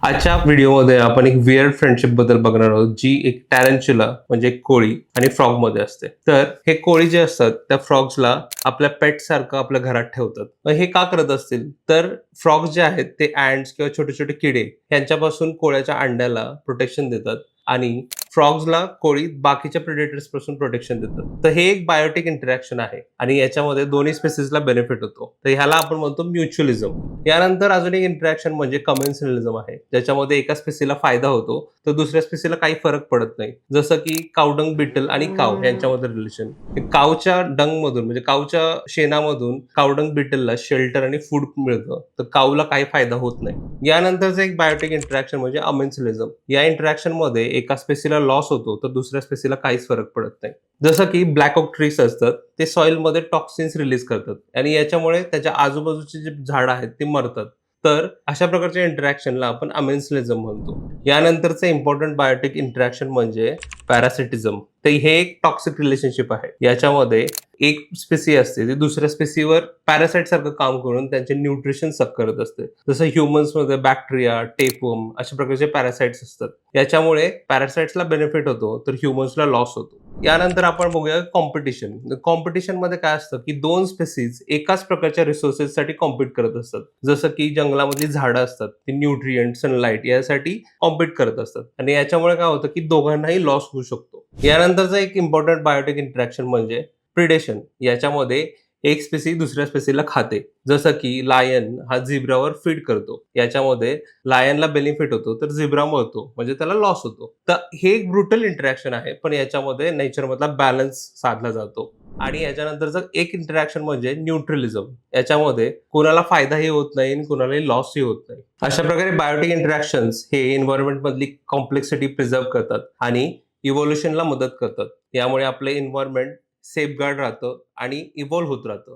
आजच्या व्हिडिओमध्ये आपण एक वियर्ड फ्रेंडशिप बद्दल बघणार आहोत, जी एक टॅरंचुला म्हणजे एक कोळी आणि फ्रॉग मध्ये असते. तर हे कोळी जे असतात त्या फ्रॉग्सला आपल्या पेट सारखं आपल्या घरात ठेवतात. मग हे का करत असतील? तर फ्रॉग्स जे आहेत ते अँड्स किंवा छोटे छोटे किडे यांच्यापासून कोळ्याच्या अंड्याला प्रोटेक्शन देतात आणि फ्रॉग्सला कोळी बाकीच्या प्रेडेटर्स पासून प्रोटेक्शन देतात. तर हे एक बायोटिक इंटरॅक्शन आहे आणि याच्यामध्ये दोन्ही स्पेसिसला बेनिफिट होतो. तर ह्याला आपण म्हणतो म्युच्युअलिझम. यानंतर अजून एक इंटरॅक्शन म्हणजे कमेन्सनलिझम आहे, ज्याच्यामध्ये एका स्पेसीला फायदा होतो तर दुसऱ्या स्पेसीला काही फरक पडत नाही. जसं की कावडंग बिटल आणि काव यांच्यामध्ये रिलेशन. कावच्या डंग मधून म्हणजे कावच्या शेणामधून कावडंग बिटलला शेल्टर आणि फूड मिळतं, तर कावला काही फायदा होत नाही. यानंतरचं एक बायोटिक इंटरॅक्शन म्हणजे अमेन्सलिझम. या इंटरॅक्शन मध्ये एका स्पेसीला लॉस होतो तर दुसऱ्या स्पेसीला काहीच फरक पडत नाही. जसं की ब्लॅक ऑक ट्रीज असतात, ते सॉइल मध्ये टॉक्सिन्स रिलीज करतात आणि याच्यामुळे त्याच्या आजूबाजूची जी झाडं आहेत ती मरतात. तर अशा प्रकारच्या इंटरॅक्शनला आपण अमेन्सलिझम म्हणतो. यानंतरचं इम्पॉर्टंट बायोटिक इंटरॅक्शन म्हणजे पॅरासिटिझम. तर हे एक टॉक्सिक रिलेशनशिप आहे. याच्यामध्ये एक स्पेसी असते ती दुसऱ्या स्पेसीवर पॅरासाइट सारखं काम करून त्यांचे न्यूट्रिशन सक करत असते. जसं ह्युमन्स मध्ये बॅक्टेरिया, टेपवर्म अशा प्रकारचे पॅरासाइट्स असतात. याच्यामुळे पॅरासाइट्सला बेनिफिट होतो तर ह्युमन्सला लॉस होतो. यानंतर आपण बघूया कॉम्पिटिशन. कॉम्पिटिशन मध्ये काय असतं की दोन स्पेसीज एकाच प्रकारच्या रिसोर्सेस साठी कॉम्पिट करत असतात. जसं की जंगलामधली झाडं असतात, ती न्यूट्रिएंट, सनलाइट यासाठी कॉम्पिट करत असतात आणि याच्यामुळे काय होतं की दोघांनाही लॉस होऊ शकतो. यानंतरचं एक इम्पॉर्टंट बायोटिक इंटरॅक्शन म्हणजे प्रिडेशन. याच्यामध्ये एक स्पेसी दुसऱ्या स्पेसीला खाते. जसं की लायन हा झिब्रावर फीड करतो. याच्यामध्ये लायनला बेनिफिट होतो तर झिब्रा मरतो म्हणजे त्याला लॉस होतो. तर हे एक ब्रुटल इंटरॅक्शन आहे, पण याच्यामध्ये नेचर मधला बॅलन्स साधला जातो. आणि याच्यानंतरचं एक इंटरॅक्शन म्हणजे न्यूट्रलिझम. याच्यामध्ये कोणाला फायदाही होत नाही आणि कोणालाही लॉसही होत नाही. अशा प्रकारे बायोटिक इंटरॅक्शन्स हे एन्व्हायरमेंट मधली कॉम्प्लेक्सिटी प्रिझर्व्ह करतात आणि इव्होल्युशनला मदत करतात. यामुळे आपलं एन्व्हायरमेंट सेफगार्ड राहतं आणि इव्हॉल्व्ह होत राहतं.